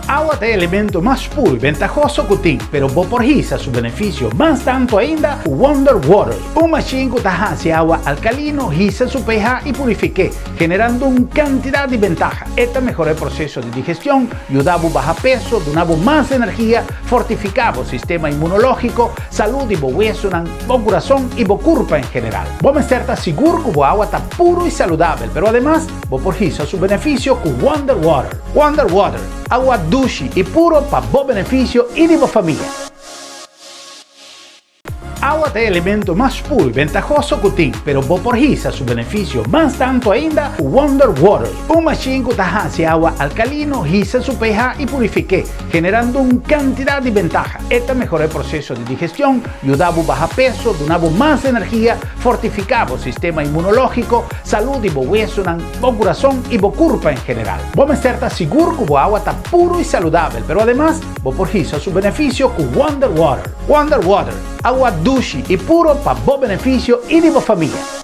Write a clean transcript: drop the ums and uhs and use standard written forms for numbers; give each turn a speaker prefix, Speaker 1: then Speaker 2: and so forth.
Speaker 1: Agua é elemento mais puro e ventajoso que tem, pero vou porrisa su benefício mais tanto ainda o Wonder Water. Un machine que hace agua alcalino, hisa su pH y purifique, generando una cantidad de ventajas. Esta mejora el proceso de digestión, ayudaba a bajar peso, donaba más energía, fortificaba el sistema inmunológico, salud y hueso, corazón y curva en general. Vos estar seguro que el agua está puro y saludable, pero además vos porrisa su beneficio con Wonder Water. Wonder Water, agua dulce y puro para vos beneficio y de vos familia. Agua é elemento mais puro e ventajoso que tem, pero vou porrisa su benefício mais tanto ainda o Wonder Water. Un machine que hace agua alcalino, hisa su pH y purifique, generando una cantidad de ventajas. Esta mejora el proceso de digestión, ayudaba a bajar peso, donaba más energía, fortificaba el sistema inmunológico, salud y hueso, corazón y curva en general. Vos estar seguro que el agua está puro y saludable, pero además vos porrisa su beneficio con Wonder Water. Wonder Water, agua dulce y puro para vos beneficio y de vos familia.